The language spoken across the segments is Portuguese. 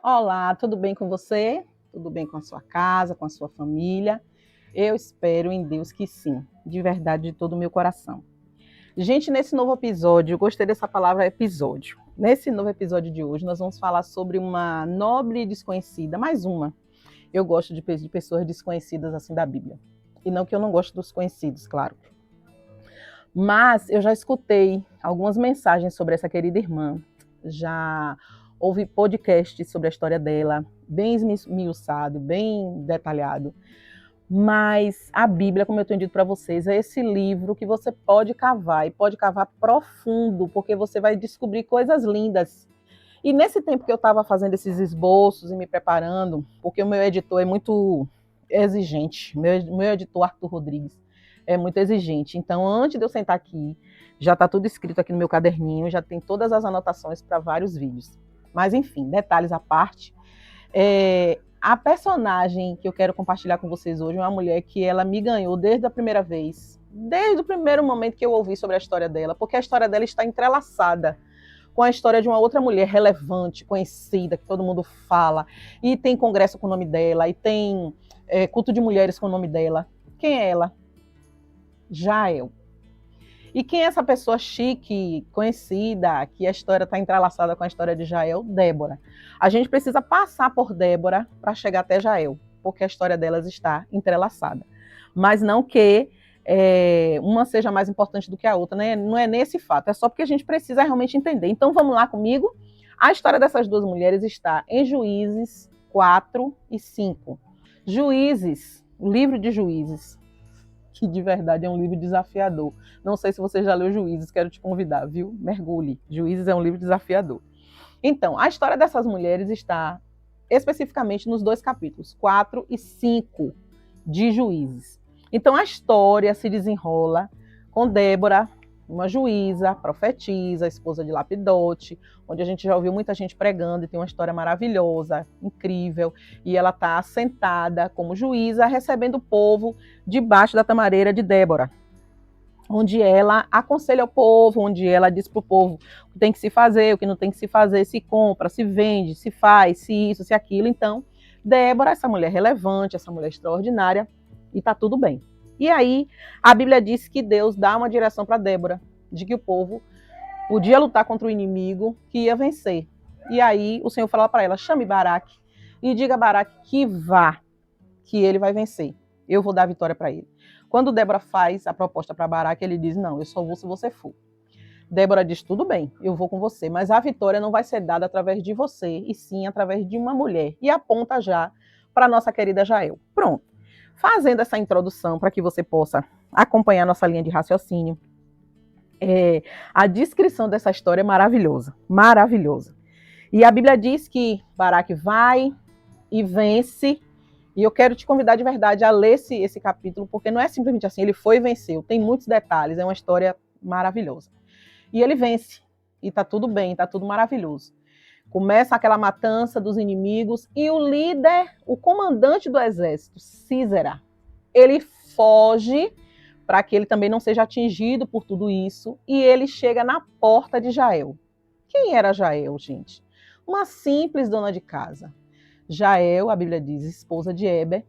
Olá, tudo bem com você? Tudo bem com a sua casa, com a sua família? Eu espero em Deus que sim, de verdade, de todo o meu coração. Gente, nesse novo episódio, eu gostei dessa palavra episódio. Nesse novo episódio de hoje, nós vamos falar sobre uma nobre desconhecida, mais uma. Eu gosto de pessoas desconhecidas assim da Bíblia. E não que eu não goste dos conhecidos, claro. Mas eu já escutei algumas mensagens sobre essa querida irmã, já ouvi podcasts sobre a história dela, bem esmiuçado, bem detalhado. Mas a Bíblia, como eu tenho dito para vocês, é esse livro que você pode cavar, e pode cavar profundo, porque você vai descobrir coisas lindas. E nesse tempo que eu estava fazendo esses esboços e me preparando, porque o meu editor é muito exigente, meu editor Arthur Rodrigues é muito exigente. Então, antes de eu sentar aqui, já está tudo escrito aqui no meu caderninho, já tem todas as anotações para vários vídeos. Mas, enfim, detalhes à parte. A personagem que eu quero compartilhar com vocês hoje é uma mulher que ela me ganhou desde a primeira vez, desde o primeiro momento que eu ouvi sobre a história dela, porque a história dela está entrelaçada com a história de uma outra mulher relevante, conhecida, que todo mundo fala, e tem congresso com o nome dela, e tem culto de mulheres com o nome dela. Quem é ela? Jael. E quem é essa pessoa chique, conhecida, que a história está entrelaçada com a história de Jael? Débora. A gente precisa passar por Débora para chegar até Jael, porque a história delas está entrelaçada. Mas não que uma seja mais importante do que a outra, né? Não é nesse fato, é só porque a gente precisa realmente entender. Então vamos lá comigo. A história dessas duas mulheres está em Juízes 4 e 5. Juízes, o livro de Juízes, que de verdade é um livro desafiador. Não sei se você já leu Juízes, quero te convidar, viu? Mergulhe. Juízes é um livro desafiador. Então, a história dessas mulheres está especificamente nos dois capítulos, 4 e 5 de Juízes. Então, a história se desenrola com Débora, uma juíza, profetisa, esposa de Lapidote, onde a gente já ouviu muita gente pregando e tem uma história maravilhosa, incrível, e ela está sentada como juíza, recebendo o povo debaixo da tamareira de Débora, onde ela aconselha o povo, onde ela diz para o povo o que tem que se fazer, o que não tem que se fazer, se compra, se vende, se faz, se isso, se aquilo. Então, Débora, essa mulher relevante, essa mulher extraordinária, e está tudo bem. E aí, a Bíblia diz que Deus dá uma direção para Débora, de que o povo podia lutar contra o inimigo, que ia vencer. E aí, o Senhor fala para ela, chame Baraque e diga a Baraque que vá, que ele vai vencer. Eu vou dar a vitória para ele. Quando Débora faz a proposta para Baraque, ele diz, não, eu só vou se você for. Débora diz, tudo bem, eu vou com você, mas a vitória não vai ser dada através de você, e sim através de uma mulher. E aponta já para a nossa querida Jael. Pronto. Fazendo essa introdução para que você possa acompanhar nossa linha de raciocínio, a descrição dessa história é maravilhosa, maravilhosa. E a Bíblia diz que Baraque vai e vence, e eu quero te convidar de verdade a ler esse capítulo, porque não é simplesmente assim, ele foi e venceu, tem muitos detalhes, é uma história maravilhosa. E ele vence, e está tudo bem, está tudo maravilhoso. Começa aquela matança dos inimigos, e o líder, o comandante do exército, Sísera, ele foge para que ele também não seja atingido por tudo isso, e ele chega na porta de Jael. Quem era Jael, gente? Uma simples dona de casa. Jael, a Bíblia diz, esposa de Heber.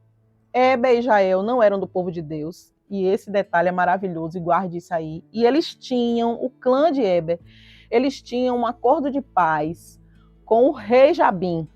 Heber e Jael não eram do povo de Deus, e esse detalhe é maravilhoso, e guarde isso aí. E eles tinham, o clã de Heber, eles tinham um acordo de paz com o rei Jabim,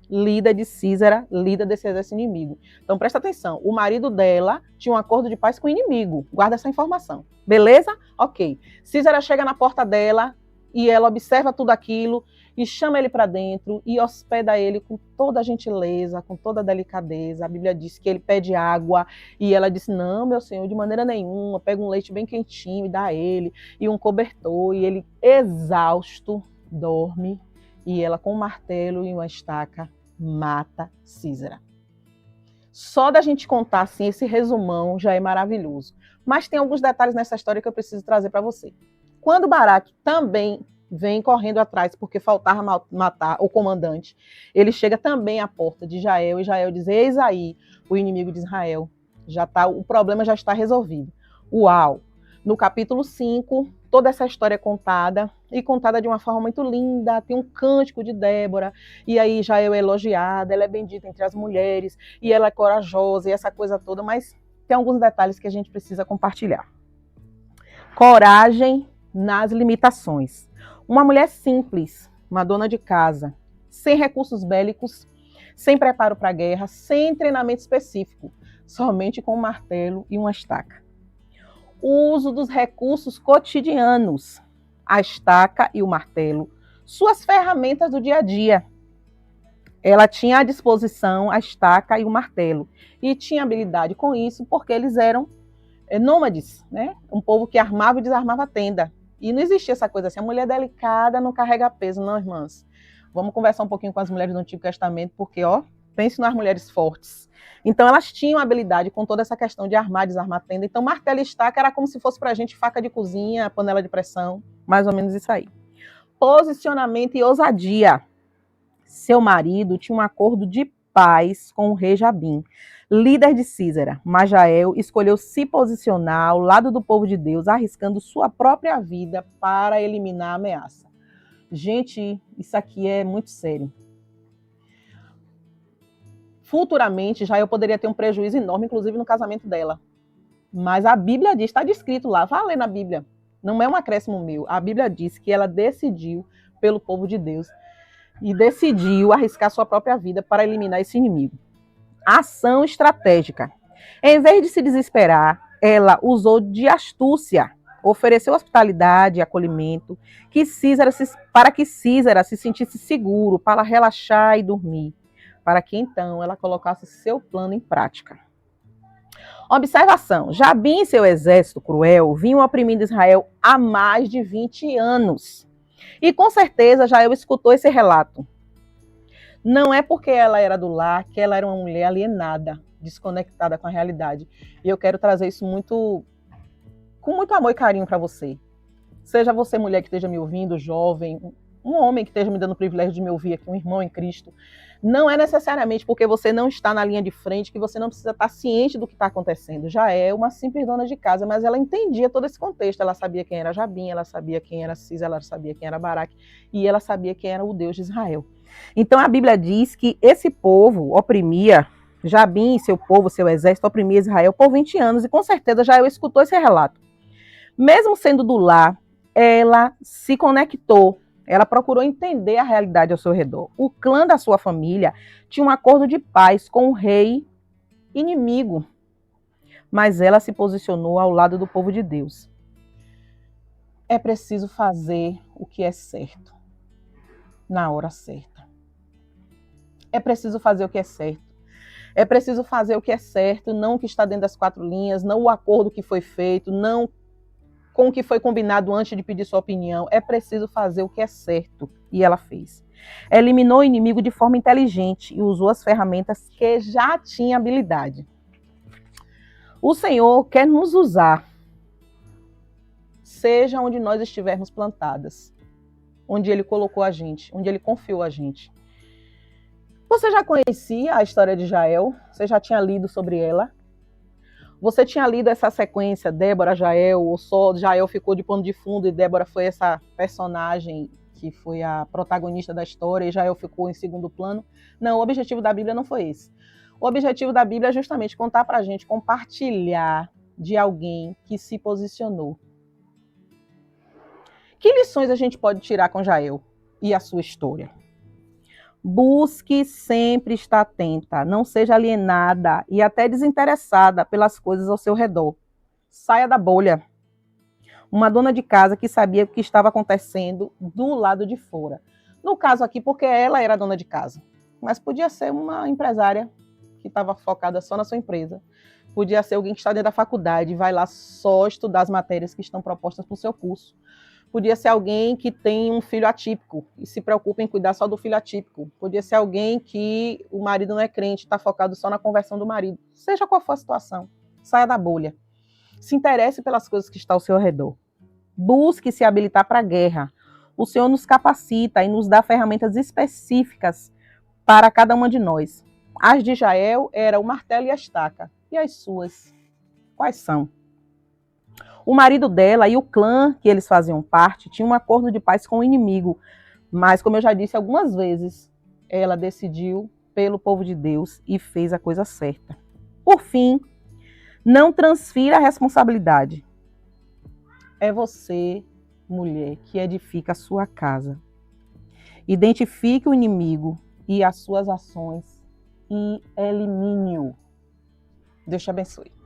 líder de Sísera, líder desse exército inimigo. Então presta atenção, o marido dela tinha um acordo de paz com o inimigo, guarda essa informação, beleza? Ok. Sísera chega na porta dela e ela observa tudo aquilo e chama ele para dentro e hospeda ele com toda a gentileza, com toda a delicadeza. A Bíblia diz que ele pede água e ela diz, não, meu senhor, de maneira nenhuma, pega um leite bem quentinho e dá a ele, e um cobertor, e ele, exausto, dorme, e ela com um martelo e uma estaca mata Sísera. Só da gente contar assim, esse resumão já é maravilhoso. Mas tem alguns detalhes nessa história que eu preciso trazer para você. Quando Baraque também vem correndo atrás, porque faltava matar o comandante, ele chega também à porta de Jael, e Jael diz, eis aí o inimigo de Israel. O problema já está resolvido. Uau! No capítulo 5, toda essa história é contada, e contada de uma forma muito linda. Tem um cântico de Débora, e aí Jael é elogiada, ela é bendita entre as mulheres, e ela é corajosa, e essa coisa toda, mas tem alguns detalhes que a gente precisa compartilhar. Coragem nas limitações. Uma mulher simples, uma dona de casa, sem recursos bélicos, sem preparo para a guerra, sem treinamento específico, somente com um martelo e uma estaca. O uso dos recursos cotidianos, a estaca e o martelo, suas ferramentas do dia a dia. Ela tinha à disposição a estaca e o martelo, e tinha habilidade com isso porque eles eram nômades, né? Um povo que armava e desarmava a tenda. E não existia essa coisa assim, a mulher delicada não carrega peso, não, irmãs. Vamos conversar um pouquinho com as mulheres do Antigo Testamento, porque, pense nas mulheres fortes. Então, elas tinham habilidade com toda essa questão de armar, desarmar a tenda. Então, martelo e estaca era como se fosse para a gente faca de cozinha, panela de pressão, mais ou menos isso aí. Posicionamento e ousadia. Seu marido tinha um acordo de paz com o rei Jabim, líder de Sísera. Mas Jael escolheu se posicionar ao lado do povo de Deus, arriscando sua própria vida para eliminar a ameaça. Gente, isso aqui é muito sério. Futuramente, Jael poderia ter um prejuízo enorme, inclusive no casamento dela. Mas a Bíblia diz, está descrito lá, vá ler na Bíblia. Não é um acréscimo meu. A Bíblia diz que ela decidiu pelo povo de Deus e decidiu arriscar sua própria vida para eliminar esse inimigo. Ação estratégica. Em vez de se desesperar, ela usou de astúcia, ofereceu hospitalidade e acolhimento para que Sísera se sentisse seguro, para relaxar e dormir, para que então ela colocasse seu plano em prática. Observação: Jabim e seu exército cruel vinham oprimindo Israel há mais de 20 anos. E com certeza Jael escutou esse relato. Não é porque ela era do lar que ela era uma mulher alienada, desconectada com a realidade. E eu quero trazer isso com muito amor e carinho para você. Seja você mulher que esteja me ouvindo, jovem, um homem que esteja me dando o privilégio de me ouvir aqui, um irmão em Cristo. Não é necessariamente porque você não está na linha de frente que você não precisa estar ciente do que está acontecendo. Já é uma simples dona de casa, mas ela entendia todo esse contexto. Ela sabia quem era Jabim, ela sabia quem era Cis, ela sabia quem era Baraque, e ela sabia quem era o Deus de Israel. Então a Bíblia diz que esse povo oprimia, Jabim e seu povo, seu exército, oprimia Israel por 20 anos, e com certeza Jael escutou esse relato. Mesmo sendo do lar, ela se conectou, ela procurou entender a realidade ao seu redor. O clã da sua família tinha um acordo de paz com o rei inimigo, mas ela se posicionou ao lado do povo de Deus. É preciso fazer o que é certo, na hora certa. É preciso fazer o que é certo. É preciso fazer o que é certo, não o que está dentro das quatro linhas, não o acordo que foi feito, não com o que foi combinado antes de pedir sua opinião. É preciso fazer o que é certo. E ela fez. Eliminou o inimigo de forma inteligente e usou as ferramentas que já tinha habilidade. O Senhor quer nos usar, seja onde nós estivermos plantadas, onde Ele colocou a gente, onde Ele confiou a gente. Você já conhecia a história de Jael? Você já tinha lido sobre ela? Você tinha lido essa sequência, Débora, Jael, ou só Jael ficou de pano de fundo e Débora foi essa personagem que foi a protagonista da história e Jael ficou em segundo plano? Não, o objetivo da Bíblia não foi esse. O objetivo da Bíblia é justamente contar pra gente, compartilhar de alguém que se posicionou. Que lições a gente pode tirar com Jael e a sua história? Busque sempre estar atenta, não seja alienada e até desinteressada pelas coisas ao seu redor. Saia da bolha. Uma dona de casa que sabia o que estava acontecendo do lado de fora. No caso aqui, porque ela era dona de casa. Mas podia ser uma empresária que estava focada só na sua empresa. Podia ser alguém que está dentro da faculdade e vai lá só estudar as matérias que estão propostas para o seu curso. Podia ser alguém que tem um filho atípico e se preocupa em cuidar só do filho atípico. Podia ser alguém que o marido não é crente, está focado só na conversão do marido. Seja qual for a situação, saia da bolha. Se interesse pelas coisas que estão ao seu redor. Busque se habilitar para a guerra. O Senhor nos capacita e nos dá ferramentas específicas para cada uma de nós. As de Jael era o martelo e a estaca. E as suas? Quais são? O marido dela e o clã que eles faziam parte tinham um acordo de paz com o inimigo, mas, como eu já disse algumas vezes, ela decidiu pelo povo de Deus e fez a coisa certa. Por fim, não transfira a responsabilidade. É você, mulher, que edifica a sua casa. Identifique o inimigo e as suas ações e elimine-o. Deus te abençoe.